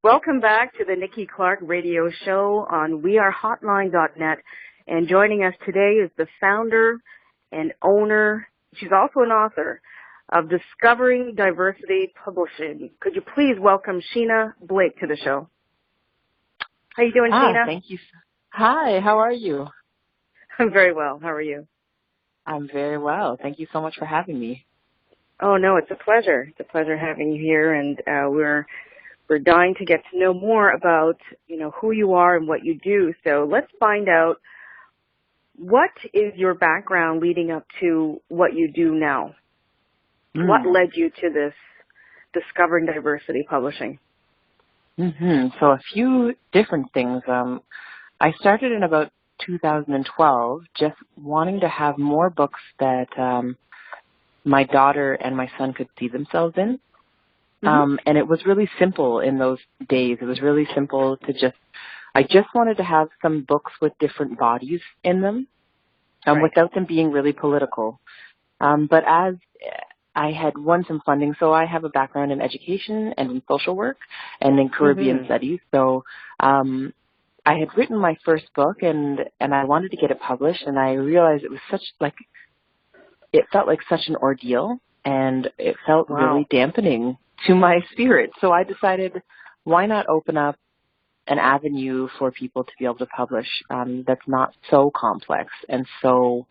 Welcome back to the Nikki Clarke Radio Show on wearehotline.net. And joining us today is the founder and owner, she's also an author, of Discovering Diversity Publishing. Could you please welcome Sheena Blake to the show? How you doing, Sheena? Thank you. Hi, how are you? I'm very well. How are you? I'm very well. Thank you so much for having me. Oh, no, it's a pleasure. It's a pleasure having you here, and we're dying to get to know more about, who you are and what you do. So let's find out, what is your background leading up to what you do now? What led you to this Discovering Diversity Publishing? So a few different things. I started in about 2012 just wanting to have more books that my daughter and my son could see themselves in. And it was really simple in those days. It was really simple to I just wanted to have some books with different bodies in them, without them being really political. But as I had won some funding, so I have a background in education and in social work and in Caribbean studies. So I had written my first book and I wanted to get it published, and I realized it was it felt like such an ordeal, and it felt really dampening to my spirit. So I decided, why not open up an avenue for people to be able to publish that's not so complex and so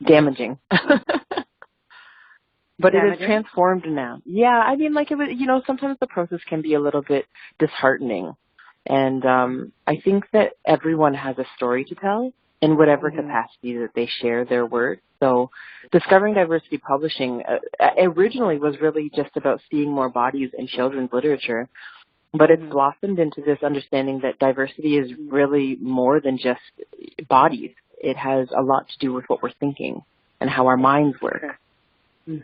damaging. But it has transformed now. Yeah, I mean, it was, sometimes the process can be a little bit disheartening. And I think that everyone has a story to tell in whatever capacity that they share their work. So Discovering Diversity Publishing originally was really just about seeing more bodies in children's literature, but it's blossomed into this understanding that diversity is really more than just bodies. It has a lot to do with what we're thinking and how our minds work. So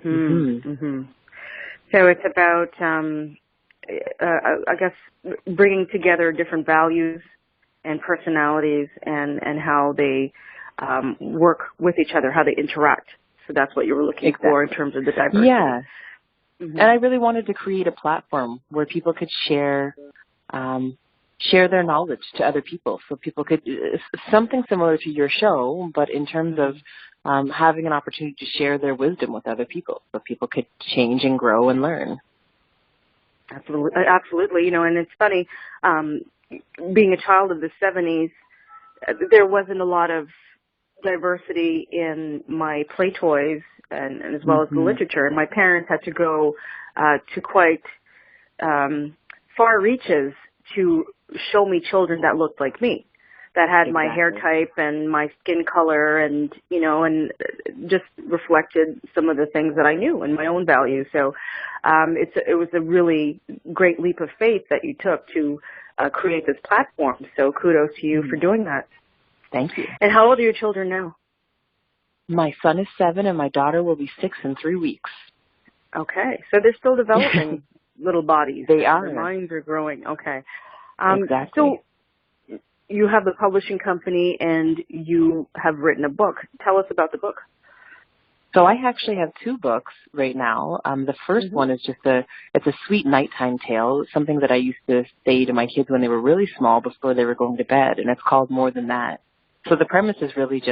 it's about, I guess, bringing together different values and personalities and how they work with each other, how they interact. So that's what you were looking for in terms of the diversity. Yeah. And I really wanted to create a platform where people could share their knowledge to other people. So people could, something similar to your show, but in terms of having an opportunity to share their wisdom with other people, so people could change and grow and learn. Absolutely. And it's funny, being a child of the 70s, there wasn't a lot of diversity in my play toys and as well as the literature. And my parents had to go to quite far reaches to show me children that looked like me, that had my hair type and my skin color and, and just reflected some of the things that I knew and my own values. So it was a really great leap of faith that you took to create this platform. So kudos to you for doing that. Thank you. And how old are your children now? My son is 7 and my daughter will be 6 in 3 weeks. Okay. So they're still developing little bodies. They are. Their minds are growing. Okay. Exactly. So you have the publishing company and you have written a book. Tell us about the book. So I actually have 2 books right now. The first one is it's a sweet nighttime tale, something that I used to say to my kids when they were really small before they were going to bed, and it's called More Than That. So the premise is really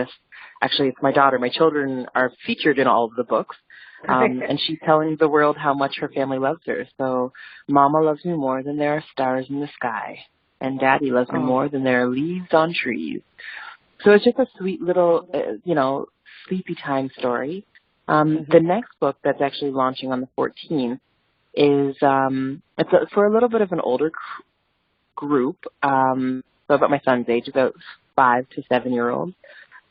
actually it's my daughter. My children are featured in all of the books, and she's telling the world how much her family loves her. So Mama loves me more than there are stars in the sky, and Daddy loves me more than there are leaves on trees. So it's just a sweet little, sleepy time story. The next book that's actually launching on the 14th is for a little bit of an older group, so about my son's age, about 5 to 7-year-olds,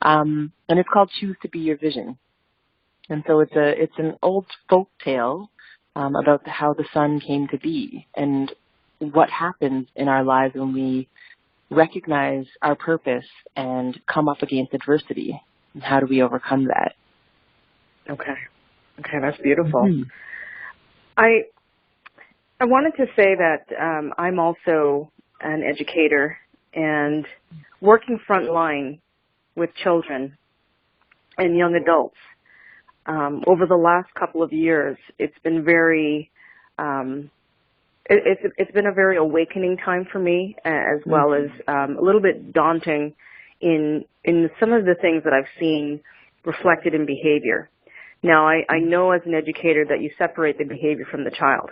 and it's called Choose to Be Your Vision. And so it's an old folk tale about how the sun came to be and what happens in our lives when we recognize our purpose and come up against adversity. And how do we overcome that? Okay, that's beautiful. I wanted to say that I'm also an educator and working frontline with children and young adults. Over the last couple of years, it's been very It's been a very awakening time for me, as well as a little bit daunting in some of the things that I've seen reflected in behavior. Now, I know as an educator that you separate the behavior from the child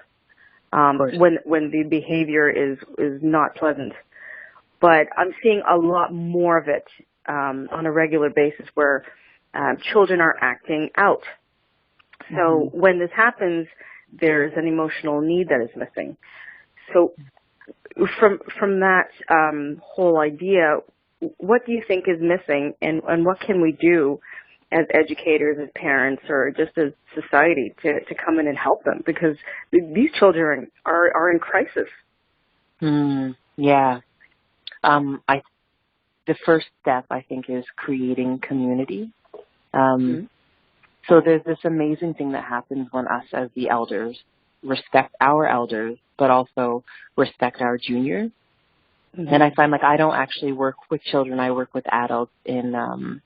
when the behavior is not pleasant. But I'm seeing a lot more of it on a regular basis where children are acting out. So when this happens, there's an emotional need that is missing. So from that whole idea, what do you think is missing, and what can we do as educators, as parents, or just as society to come in and help them? Because these children are in crisis. Yeah. The first step, I think, is creating community. So there's this amazing thing that happens when us as the elders respect our elders, but also respect our juniors. And I find I don't actually work with children. I work with adults in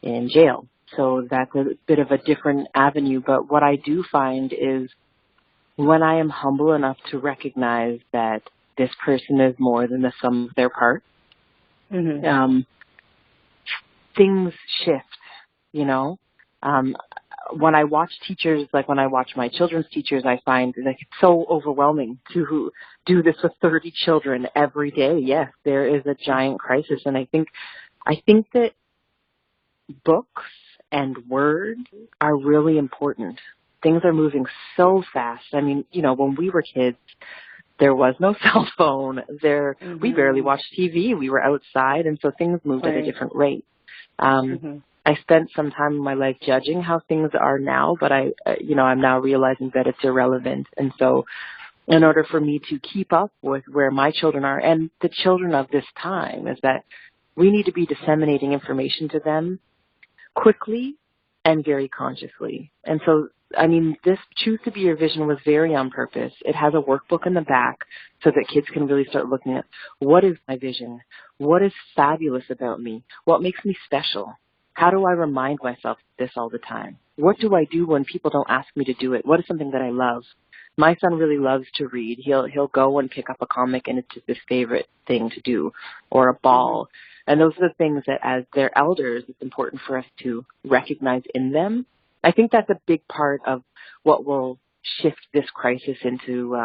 jail. So that's a bit of a different avenue. But what I do find is when I am humble enough to recognize that this person is more than the sum of their parts, things shift, when I watch teachers, when I watch my children's teachers, I find it's so overwhelming to do this with 30 children every day. Yes, there is a giant crisis. And I think that books and words are really important. Things are moving so fast. I mean, when we were kids, there was no cell phone. We barely watched TV. We were outside, and so things moved at a different rate. I spent some time in my life judging how things are now, but I'm now realizing that it's irrelevant. And so in order for me to keep up with where my children are and the children of this time, is that we need to be disseminating information to them quickly and very consciously. And so, this Choose to Be Your Vision was very on purpose. It has a workbook in the back so that kids can really start looking at, what is my vision? What is fabulous about me? What makes me special? How do I remind myself this all the time? What do I do when people don't ask me to do it? What is something that I love? My son really loves to read. He'll go and pick up a comic, and it's just his favorite thing to do, or a ball. And those are the things that, as their elders, it's important for us to recognize in them. I think that's a big part of what will shift this crisis into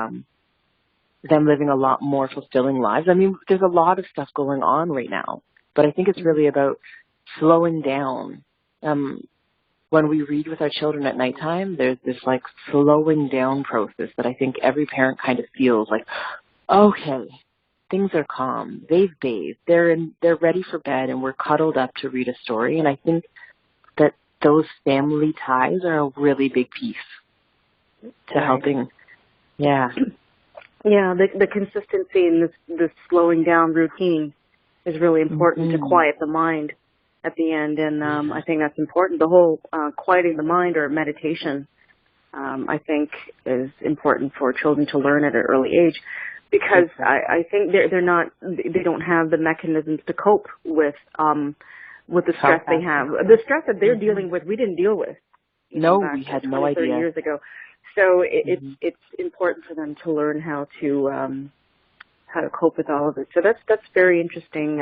them living a lot more fulfilling lives. There's a lot of stuff going on right now, but I think it's really about slowing down. When we read with our children at nighttime, there's this slowing down process that I think every parent kind of feels okay, things are calm. They've bathed. They're ready for bed, and we're cuddled up to read a story. And I think that those family ties are a really big piece to helping. Yeah. Yeah, the consistency in this slowing down routine is really important to quiet the mind at the end, and I think that's important. The whole quieting the mind, or meditation, I think is important for children to learn at an early age, because I think they don't have the mechanisms to cope with the stress they have. The stress that they're dealing with, we didn't deal with. We had no idea. 30 years ago. So it's important for them to learn how to cope with all of it. So that's very interesting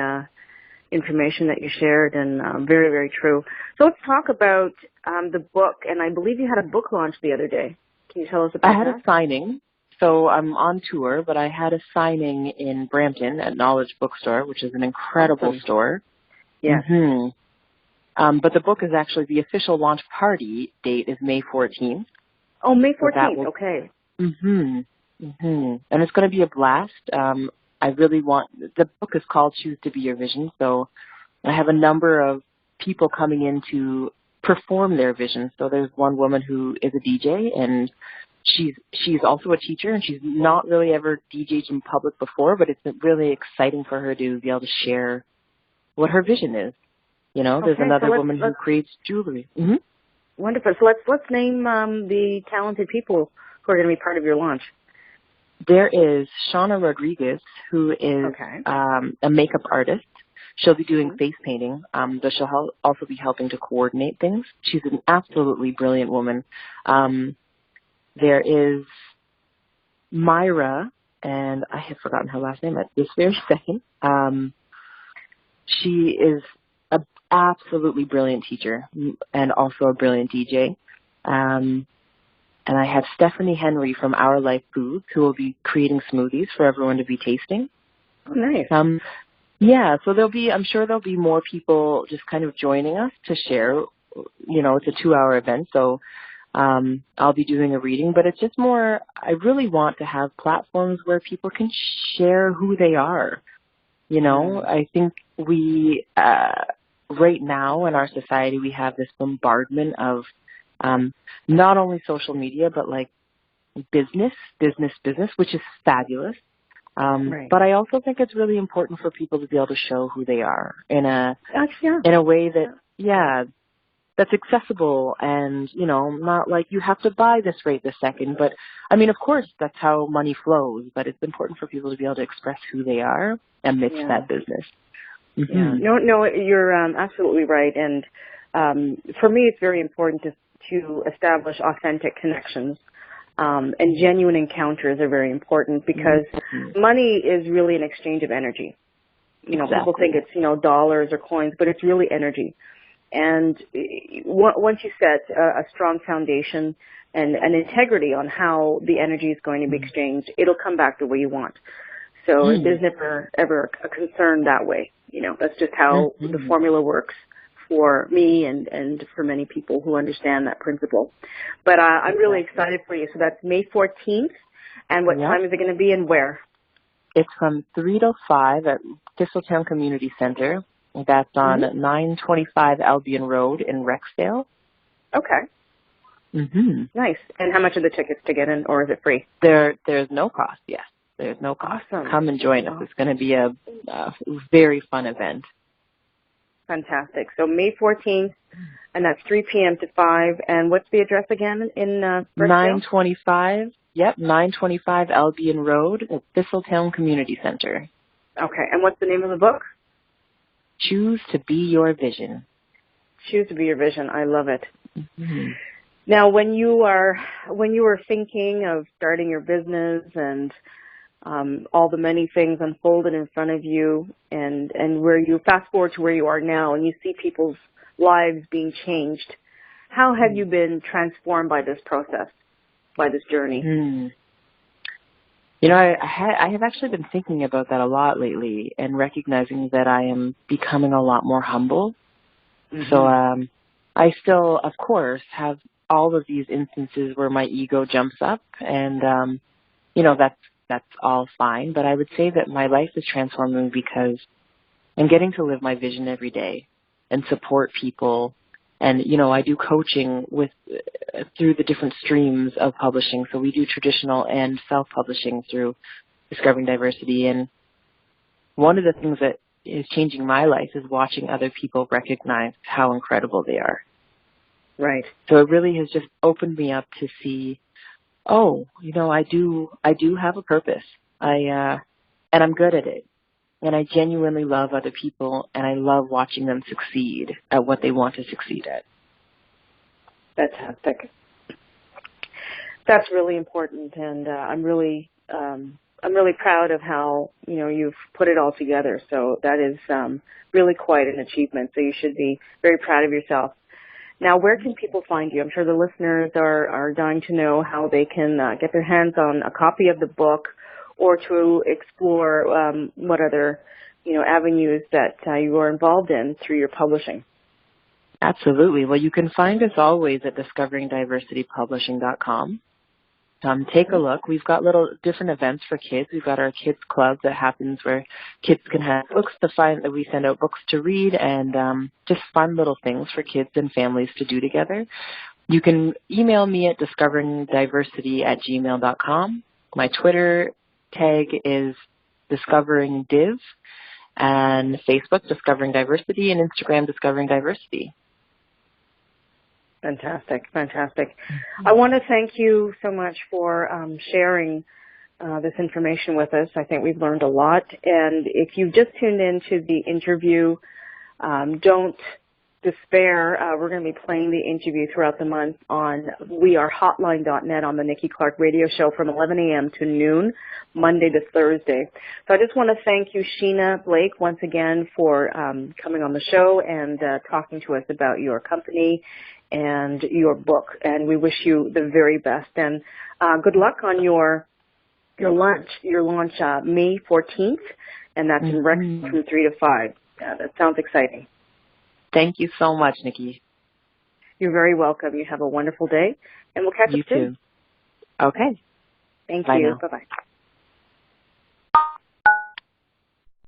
information that you shared, and very, very true. So let's talk about the book, and I believe you had a book launch the other day. Can you tell us about that? I had a signing. So I'm on tour, but I had a signing in Brampton at Knowledge Bookstore, which is an incredible store. Yeah. But the book is actually, the official launch party date is May 14th. Oh, May 14th. Okay. And it's going to be a blast. The book is called Choose to Be Your Vision. So I have a number of people coming in to perform their vision. So there's one woman who is a DJ, and she's also a teacher, and she's not really ever DJed in public before, but it's really exciting for her to be able to share what her vision is. There's another woman who creates jewelry. Wonderful. So let's name the talented people who are going to be part of your launch. There is Sheena Rodriguez, who is a makeup artist. She'll be doing face painting, but she'll also be helping to coordinate things. She's an absolutely brilliant woman. There is Myra, and I have forgotten her last name at this very second. She is an absolutely brilliant teacher and also a brilliant DJ. And I have Stephanie Henry from Our Life Foods, who will be creating smoothies for everyone to be tasting. Oh, nice. Yeah, so I'm sure there'll be more people just kind of joining us to share. It's a 2-hour event, so I'll be doing a reading, but it's just more, I really want to have platforms where people can share who they are. I think we, right now in our society, we have this bombardment of not only social media, but like business, which is fabulous. Right. But I also think it's really important for people to be able to show who they are in a way that, that's accessible and, not like you have to buy this right this second. But, I mean, of course, that's how money flows. But it's important for people to be able to express who they are amidst that business. Mm-hmm. Yeah. No, you're absolutely right. And for me, it's very important to establish authentic connections. And genuine encounters are very important because money is really an exchange of energy. People think it's, dollars or coins, but it's really energy. And once you set a strong foundation and an integrity on how the energy is going to be exchanged, it'll come back the way you want. So there's never, ever a concern that way. That's just how the formula works for me and for many people who understand that principle. But I'm really excited for you. So that's May 14th. And what time is it going to be and where? It's from 3 to 5 at Thistletown Community Center. That's on 925 Albion Road in Rexdale. Okay. Nice. And how much are the tickets to get in, or is it free? There's no cost, yes. There's no cost. Awesome. Come and join us. It's going to be a very fun event. Fantastic. So May 14th, and that's 3 p.m. to 5. And what's the address again in Rexdale? 925 Albion Road at Thistletown Community Center. Okay. And what's the name of the book? Choose to Be Your Vision. Choose to Be Your Vision. I love it. Now, when you were thinking of starting your business and all the many things unfolded in front of you, and where you fast forward to where you are now, and you see people's lives being changed, how have you been transformed by this process, by this journey? I have actually been thinking about that a lot lately and recognizing that I am becoming a lot more humble. So I still, of course, have all of these instances where my ego jumps up and, that's all fine. But I would say that my life is transforming because I'm getting to live my vision every day and support people. And, I do coaching through the different streams of publishing. So we do traditional and self-publishing through Discovering Diversity. And one of the things that is changing my life is watching other people recognize how incredible they are. Right. So it really has just opened me up to see, I do have a purpose. And I'm good at it. And I genuinely love other people, and I love watching them succeed at what they want to succeed at. Fantastic. That's really important, and I'm really proud of how you've put it all together. So that is really quite an achievement. So you should be very proud of yourself. Now, where can people find you? I'm sure the listeners are dying to know how they can get their hands on a copy of the book, or to explore what other, avenues that you are involved in through your publishing. Absolutely. Well, you can find us always at discoveringdiversitypublishing.com. Take a look. We've got little different events for kids. We've got our kids club that happens where kids can have books to find, that we send out books to read, and just fun little things for kids and families to do together. You can email me at discoveringdiversity@gmail.com. My Twitter tag is Discovering Div, and Facebook Discovering Diversity, and Instagram Discovering Diversity. Fantastic. I want to thank you so much for sharing this information with us. I think we've learned a lot. And if you just tuned into the interview, don't despair, we're going to be playing the interview throughout the month on wearehotline.net on the Nikki Clarke Radio Show from 11 a.m. to noon, Monday to Thursday. So I just want to thank you, Sheena Blake, once again for coming on the show and talking to us about your company and your book. And we wish you the very best. And good luck on your launch May 14th, and that's in Rex from 3 to 5. That sounds exciting. Thank you so much, Nikki. You're very welcome. You have a wonderful day, and we'll catch up soon. You too. Okay. Thank Bye you. now. Bye-bye.